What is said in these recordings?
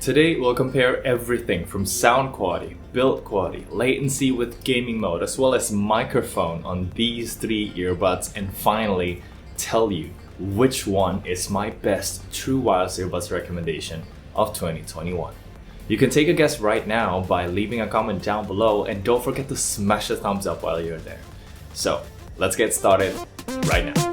Today we'll compare everything from sound quality, build quality, latency with gaming mode, as well as microphone on these three earbuds, and finally tell you which one is my best true wireless earbuds recommendation of 2021. You can take a guess right now by leaving a comment down below, and don't forget to smash the thumbs up while you're there. So let's get started right now.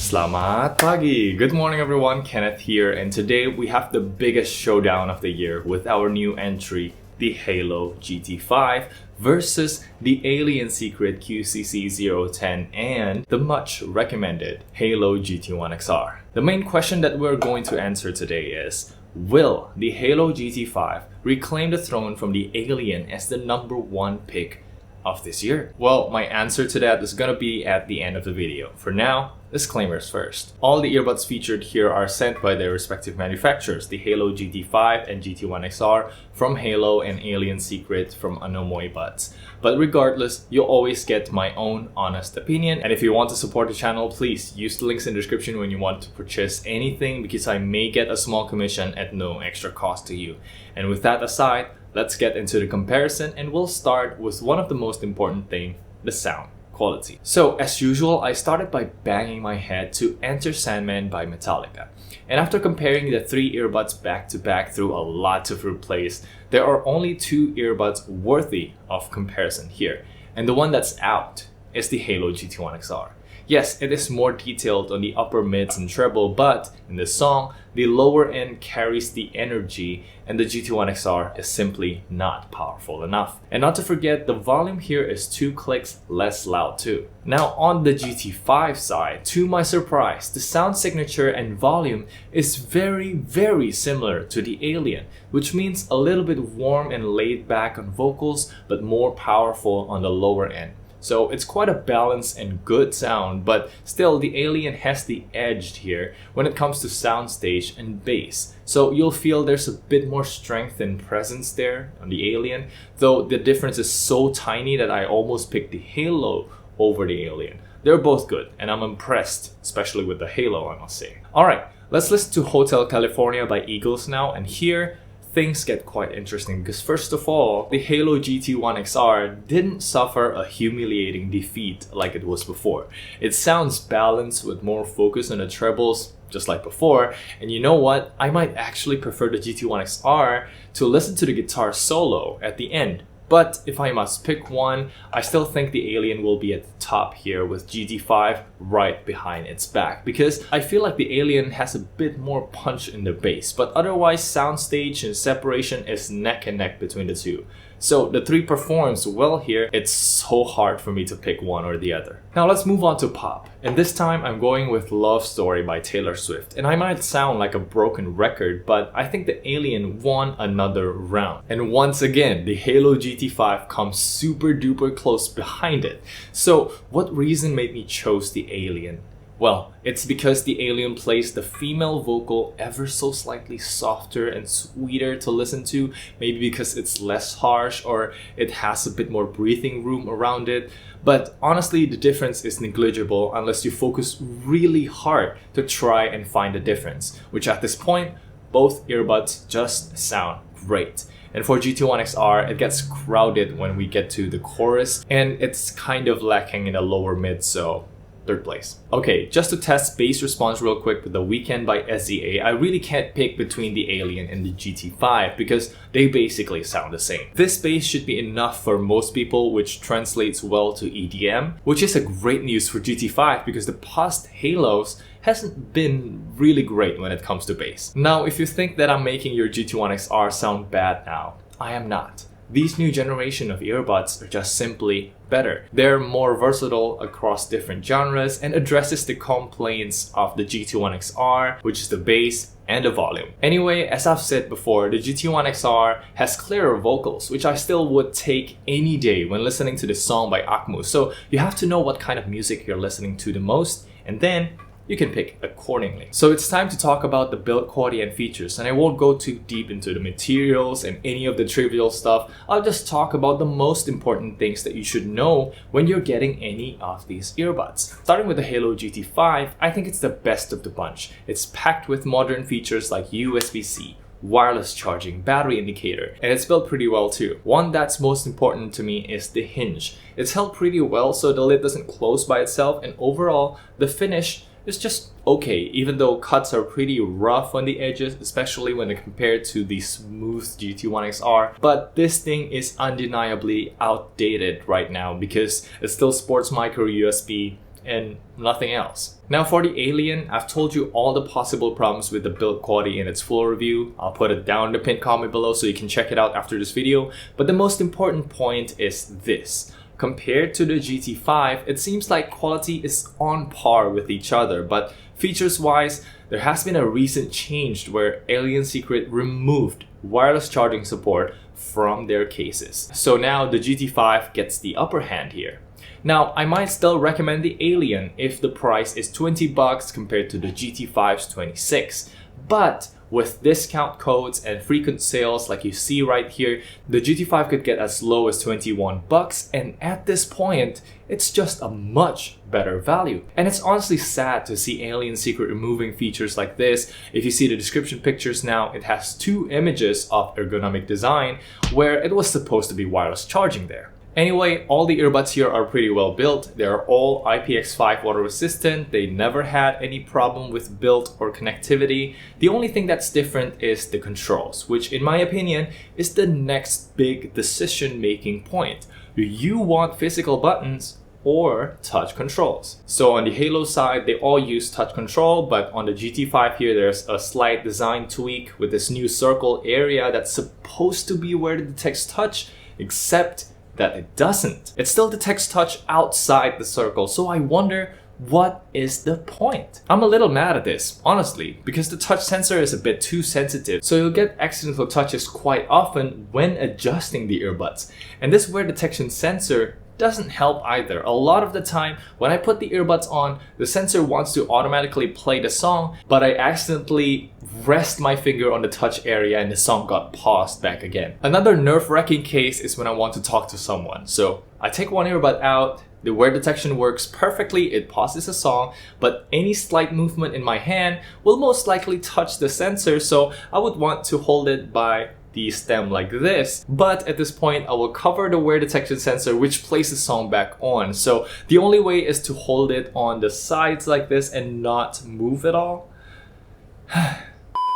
Selamat pagi! Good morning everyone, Kenneth here, and today we have the biggest showdown of the year with our new entry, the Haylou GT5 versus the alien secret QCC010 and the much recommended Haylou GT1 XR. The main question that we're going to answer today is, will the Haylou GT5 reclaim the throne from the alien as the #1 pick of this year? Well, my answer to that is gonna be at the end of the video. For now, disclaimers first. All the earbuds featured here are sent by their respective manufacturers, the Haylou GT5 and GT1 XR from Haylou and Alien Secret from Anomoibuds. But regardless, you'll always get my own honest opinion, and if you want to support the channel, please use the links in the description when you want to purchase anything, because I may get a small commission at no extra cost to you. And with that aside, let's get into the comparison, and we'll start with one of the most important things, the sound quality. So as usual, I started by banging my head to Enter Sandman by Metallica. And after comparing the three earbuds back to back through a lot of replays, there are only two earbuds worthy of comparison here. And the one that's out is the Haylou GT1 XR. Yes, it is more detailed on the upper mids and treble, but in this song, the lower end carries the energy and the GT1 XR is simply not powerful enough. And not to forget, the volume here is 2 clicks less loud too. Now on the GT5 side, to my surprise, the sound signature and volume is very similar to the Alien, which means a little bit warm and laid back on vocals, but more powerful on the lower end. So it's quite a balanced and good sound, but still the Alien has the edge here when it comes to soundstage and bass. So you'll feel there's a bit more strength and presence there on the Alien, though the difference is so tiny that I almost picked the Haylou over the Alien. They're both good, and I'm impressed, especially with the Haylou, I must say. Alright, let's listen to Hotel California by Eagles now, and here things get quite interesting because first of all, the Haylou GT1 XR didn't suffer a humiliating defeat like it was before. It sounds balanced with more focus on the trebles, just like before, and you know what? I might actually prefer the GT1 XR to listen to the guitar solo at the end. But if I must pick one, I still think the Alien will be at the top here with GT5 right behind its back, because I feel like the Alien has a bit more punch in the bass, but otherwise soundstage and separation is neck and neck between the two. So the three performs well here. It's so hard for me to pick one or the other. Now let's move on to pop, and this time I'm going with Love Story by Taylor Swift. And I might sound like a broken record, but I think the Alien won another round. And once again, the Haylou GT5 comes super duper close behind it. So what reason made me choose the Alien? Well, it's because the Alien plays the female vocal ever so slightly softer and sweeter to listen to, maybe because it's less harsh or it has a bit more breathing room around it. But honestly, the difference is negligible unless you focus really hard to try and find the difference, which at this point, both earbuds just sound great. And for GT1 XR, it gets crowded when we get to the chorus, and it's kind of lacking in the lower mid, so third place. Okay, just to test bass response real quick with The Weeknd by SZA, I really can't pick between the Alien and the GT5 because they basically sound the same. This bass should be enough for most people, which translates well to EDM, which is a great news for GT5 because the past Haylous hasn't been really great when it comes to bass. Now, if you think that I'm making your GT1 XR sound bad now, I am not. These new generation of earbuds are just simply better. They're more versatile across different genres and addresses the complaints of the GT1 XR, which is the bass and the volume. Anyway, as I've said before, the GT1 XR has clearer vocals, which I still would take any day when listening to this song by Akmu. So you have to know what kind of music you're listening to the most, and then you can pick accordingly. So it's time to talk about the build quality and features, and I won't go too deep into the materials and any of the trivial stuff. I'll just talk about the most important things that you should know when you're getting any of these earbuds. Starting with the Haylou GT5, I think it's the best of the bunch. It's packed with modern features like USB-C, wireless charging, battery indicator, and it's built pretty well too. One that's most important to me is the hinge. It's held pretty well so the lid doesn't close by itself, and overall the finish is just okay, even though cuts are pretty rough on the edges, especially when compared to the smooth GT1 XR. But this thing is undeniably outdated right now because it still sports micro USB and nothing else. Now for the Alien, I've told you all the possible problems with the build quality in its full review. I'll put it down in the pinned comment below so you can check it out after this video. But the most important point is this. Compared to the GT5, it seems like quality is on par with each other, but features wise, there has been a recent change where Alien Secret removed wireless charging support from their cases. So now the GT5 gets the upper hand here. Now, I might still recommend the Alien if the price is 20 bucks compared to the GT5's 26, but with discount codes and frequent sales like you see right here, the GT5 could get as low as 21 bucks, and at this point, it's just a much better value. And it's honestly sad to see Alien Secret removing features like this. If you see the description pictures now, it has two images of ergonomic design where it was supposed to be wireless charging there. Anyway, all the earbuds here are pretty well built. They are all IPX5 water resistant. They never had any problem with build or connectivity. The only thing that's different is the controls, which in my opinion is the next big decision-making point. Do you want physical buttons or touch controls? So on the Haylou side, they all use touch control, but on the GT5 here, there's a slight design tweak with this new circle area that's supposed to be where it detects touch, except that it doesn't. It still detects touch outside the circle, so I wonder what is the point? I'm a little mad at this, honestly, because the touch sensor is a bit too sensitive, so you'll get accidental touches quite often when adjusting the earbuds. And this wear detection sensor doesn't help either. A lot of the time, when I put the earbuds on, the sensor wants to automatically play the song, but I accidentally rest my finger on the touch area and the song got paused back again. Another nerve-wracking case is when I want to talk to someone. So I take one earbud out, the wear detection works perfectly, it pauses the song, but any slight movement in my hand will most likely touch the sensor, so I would want to hold it by the stem like this, but at this point I will cover the wear detection sensor which plays the song back on. So the only way is to hold it on the sides like this and not move at all.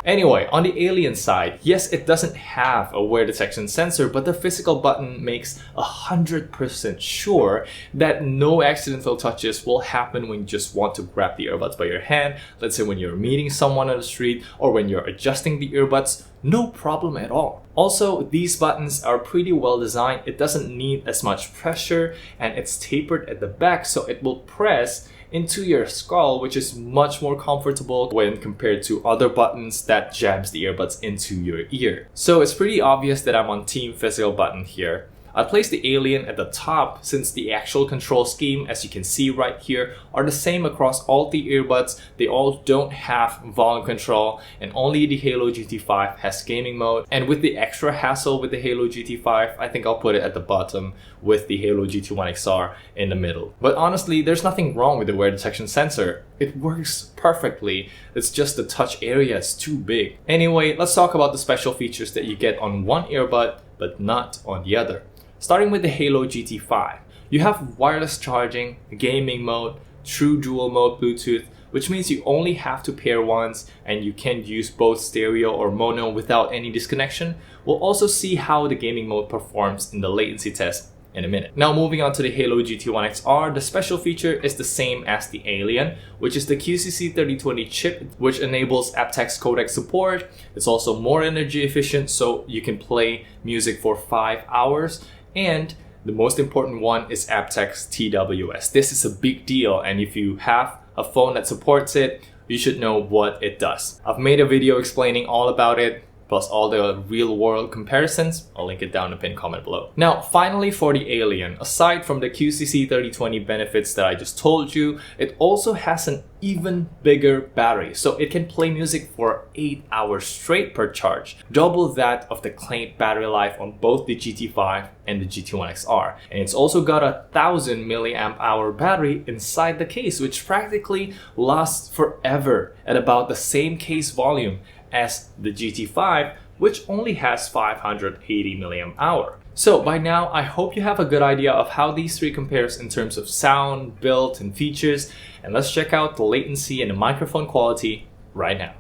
Anyway, on the Alien side, yes, it doesn't have a wear detection sensor, but the physical button makes 100% sure that no accidental touches will happen when you just want to grab the earbuds by your hand. Let's say when you're meeting someone on the street or when you're adjusting the earbuds, no problem at all. Also, these buttons are pretty well designed. It doesn't need as much pressure and it's tapered at the back, so it will press into your skull, which is much more comfortable when compared to other buttons that jams the earbuds into your ear. So it's pretty obvious that I'm on team physical button here. I placed the Alien at the top since the actual control scheme, as you can see right here, are the same across all the earbuds. They all don't have volume control, and only the Haylou GT5 has gaming mode. And with the extra hassle with the Haylou GT5, I think I'll put it at the bottom with the Haylou GT1 XR in the middle. But honestly, there's nothing wrong with the wear detection sensor. It works perfectly. It's just the touch area is too big. Anyway, let's talk about the special features that you get on one earbud but not on the other. Starting with the Haylou GT5, you have wireless charging, gaming mode, true dual mode Bluetooth, which means you only have to pair once and you can use both stereo or mono without any disconnection. We'll also see how the gaming mode performs in the latency test in a minute. Now moving on to the Haylou GT1 XR, the special feature is the same as the Alien, which is the QCC010 chip, which enables aptX codec support. It's also more energy efficient, so you can play music for 5 hours. And the most important one is aptX TWS. This is a big deal, and if you have a phone that supports it, you should know what it does. I've made a video explaining all about it. plus all the real world comparisons. I'll link it down in the pinned comment below. Now, finally for the Alien, aside from the QCC3020 benefits that I just told you, it also has an even bigger battery, so it can play music for 8 hours straight per charge, double that of the claimed battery life on both the GT5 and the GT1 XR. And it's also got a 1000 milliamp hour battery inside the case, which practically lasts forever at about the same case volume as the GT5, which only has 580 milliamp hour. So by now, I hope you have a good idea of how these three compares in terms of sound, build, and features, and let's check out the latency and the microphone quality right now.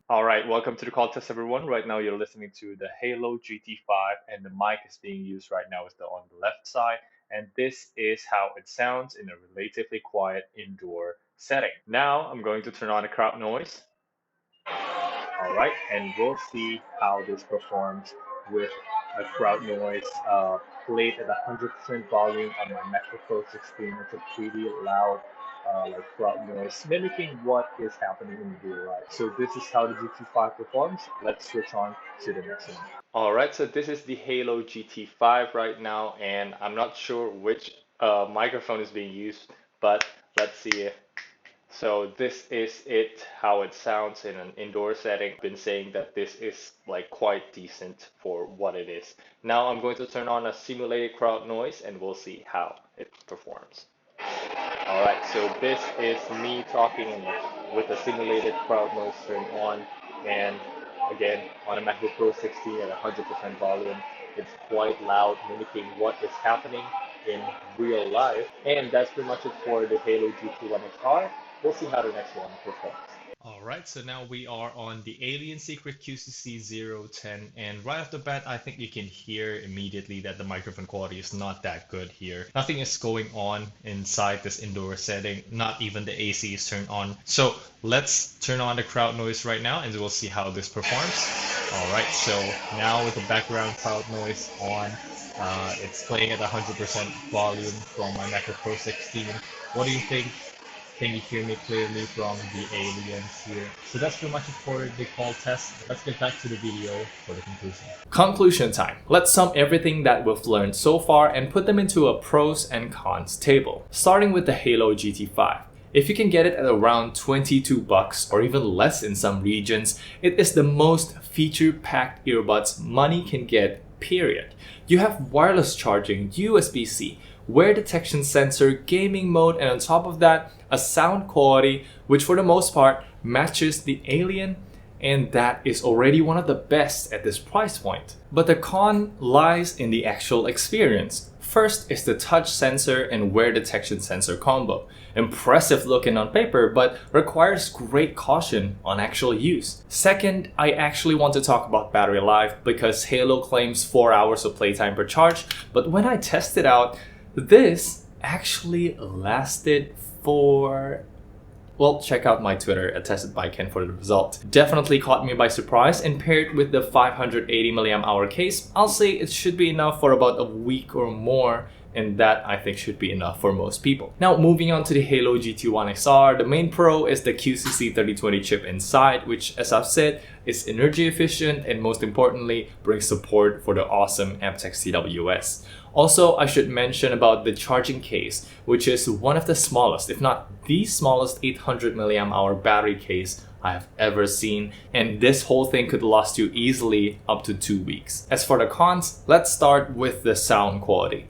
Alright, welcome to the call test everyone. Right now you're listening to the Haylou GT5 and the mic is being used right now is on the left side, and this is how it sounds in a relatively quiet indoor setting. Now I'm going to turn on the crowd noise. Alright, and we'll see how this performs with a crowd noise played at 100% volume on my MacBook Pro 16. It's a pretty loud crowd noise, mimicking what is happening in real life. So this is how the GT5 performs. Let's switch on to the next one. Alright, so this is the Haylou GT5 right now, and I'm not sure which microphone is being used, but let's see. So this is it, how it sounds in an indoor setting. I've been saying that this is like quite decent for what it is. Now I'm going to turn on a simulated crowd noise and we'll see how it performs. Alright, so this is me talking with a simulated crowd noise turned on, and again on a MacBook Pro 16 at 100% volume. It's quite loud, mimicking what is happening in real life. And that's pretty much it for the Haylou GT1 XR. We'll see how the next one performs. Alright, so now we are on the Alien Secret QCC010, and right off the bat, I think you can hear immediately that the microphone quality is not that good here. Nothing is going on inside this indoor setting, not even the AC is turned on. So let's turn on the crowd noise right now and we'll see how this performs. Alright, so now with the background crowd noise on, it's playing at 100% volume from my MacBook Pro 16. What do you think? Can you hear me clearly from the aliens here? So that's pretty much it for the call test. Let's get back to the video for the conclusion. Conclusion time. Let's sum everything that we've learned so far and put them into a pros and cons table. Starting with the Haylou GT5. If you can get it at around $22 or even less in some regions, it is the most feature-packed earbuds money can get, period. You have wireless charging, USB-C, wear detection sensor, gaming mode, and on top of that, a sound quality which for the most part matches the Alien, and that is already one of the best at this price point. But the con lies in the actual experience. First is the touch sensor and wear detection sensor combo. Impressive looking on paper, but requires great caution on actual use. Second, I actually want to talk about battery life because Haylou claims 4 hours of playtime per charge, but when I tested out, this actually lasted for, well, check out my Twitter at testedbyken for the result. Definitely caught me by surprise, and paired with the 580 mAh case, I'll say it should be enough for about a week or more, and that I think should be enough for most people. Now moving on to the Haylou GT1 XR, the main pro is the QCC3020 chip inside, which as I've said is energy efficient and most importantly brings support for the awesome aptX TWS. Also, I should mention about the charging case, which is one of the smallest, if not the smallest 800 mAh battery case I have ever seen, and this whole thing could last you easily up to 2 weeks. As for the cons, let's start with the sound quality.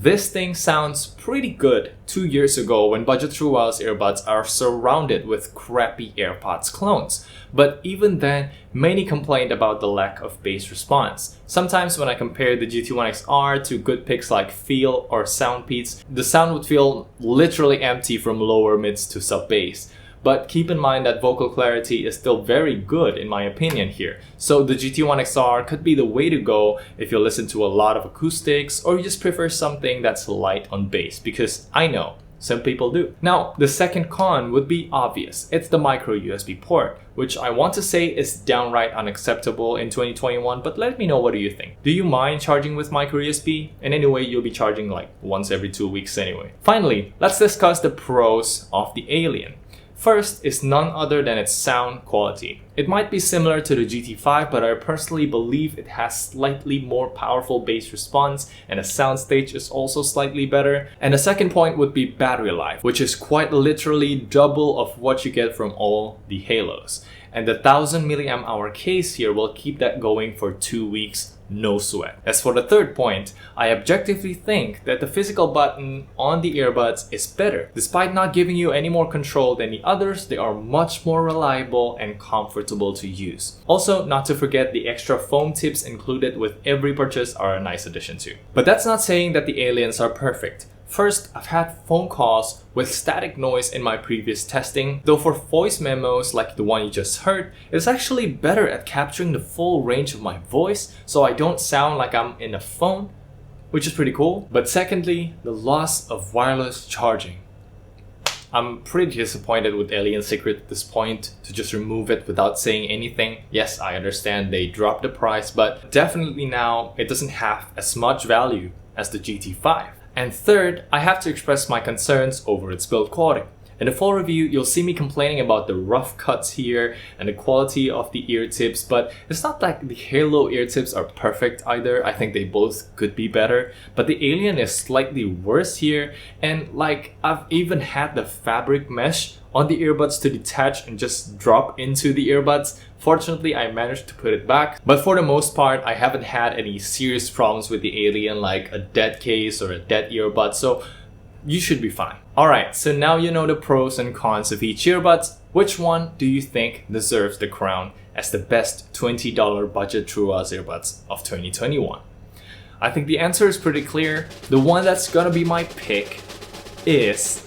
This thing sounds pretty good 2 years ago when budget true wireless earbuds are surrounded with crappy AirPods clones. But even then, many complained about the lack of bass response. Sometimes when I compare the GT1 XR to good picks like Feel or Soundpeats, the sound would feel literally empty from lower mids to sub bass. But keep in mind that vocal clarity is still very good in my opinion here. So the GT1 XR could be the way to go if you listen to a lot of acoustics or you just prefer something that's light on bass, because I know some people do. Now, the second con would be obvious. It's the micro USB port, which I want to say is downright unacceptable in 2021, but let me know, what do you think? Do you mind charging with micro USB? And anyway, you'll be charging like once every 2 weeks anyway. Finally, let's discuss the pros of the Alien. First is none other than its sound quality. It might be similar to the GT5, but I personally believe it has slightly more powerful bass response and the soundstage is also slightly better. And the second point would be battery life, which is quite literally double of what you get from all the Haylous. And the 1000 mAh case here will keep that going for 2 weeks, no sweat. As for the third point, I objectively think that the physical button on the earbuds is better. Despite not giving you any more control than the others, they are much more reliable and comfortable to use. Also, not to forget, the extra foam tips included with every purchase are a nice addition too. But that's not saying that the Aliens are perfect. First, I've had phone calls with static noise in my previous testing, though for voice memos like the one you just heard, it's actually better at capturing the full range of my voice so I don't sound like I'm in a phone, which is pretty cool. But secondly, the loss of wireless charging. I'm pretty disappointed with Alien Secret at this point to just remove it without saying anything. Yes, I understand they dropped the price, but definitely now it doesn't have as much value as the GT5. And third, I have to express my concerns over its build quality. In the full review, you'll see me complaining about the rough cuts here and the quality of the ear tips, but it's not like the Haylou ear tips are perfect either. I think they both could be better, but the Alien is slightly worse here, and like I've even had the fabric mesh on the earbuds to detach and just drop into the earbuds. Fortunately, I managed to put it back, but for the most part, I haven't had any serious problems with the Alien like a dead case or a dead earbud, so you should be fine. Alright, so now you know the pros and cons of each earbuds. Which one do you think deserves the crown as the best $20 budget true wireless earbuds of 2021? I think the answer is pretty clear. The one that's gonna be my pick is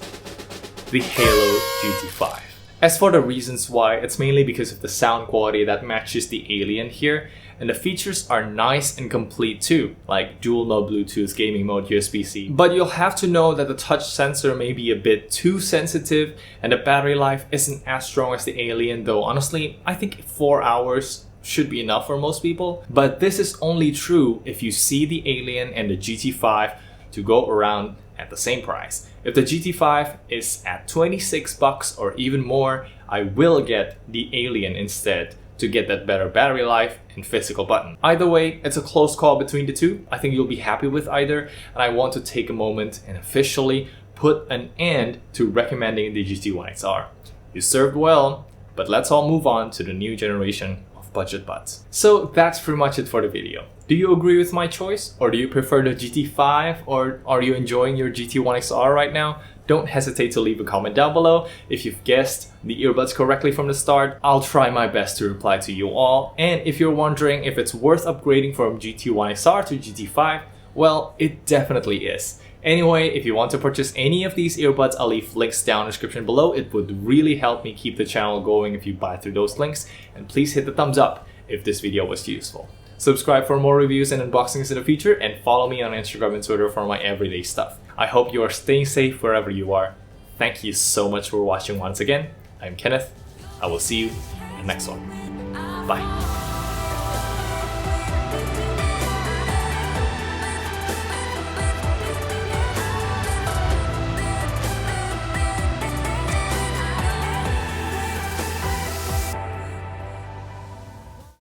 the Haylou GT5. As for the reasons why, it's mainly because of the sound quality that matches the Alien here, and the features are nice and complete too, like dual mode Bluetooth, gaming mode, USB-C. But you'll have to know that the touch sensor may be a bit too sensitive and the battery life isn't as strong as the Alien, though honestly, I think 4 hours should be enough for most people. But this is only true if you see the Alien and the GT5 to go around at the same price. If the GT5 is at 26 bucks or even more, I will get the Alien instead to get that better battery life and physical button. Either way, it's a close call between the two. I think you'll be happy with either, and I want to take a moment and officially put an end to recommending the GT1 XR. You served well, but let's all move on to the new generation of budget buds. So that's pretty much it for the video. Do you agree with my choice, or do you prefer the GT5, or are you enjoying your GT1 XR right now? Don't hesitate to leave a comment down below. If you've guessed the earbuds correctly from the start, I'll try my best to reply to you all. And if you're wondering if it's worth upgrading from GT1 XR to GT5, well, it definitely is. Anyway, if you want to purchase any of these earbuds, I'll leave links down in the description below. It would really help me keep the channel going if you buy through those links. And please hit the thumbs up if this video was useful. Subscribe for more reviews and unboxings in the future, and follow me on Instagram and Twitter for my everyday stuff. I hope you are staying safe wherever you are. Thank you so much for watching once again. I'm Kenneth. I will see you in the next one. Bye.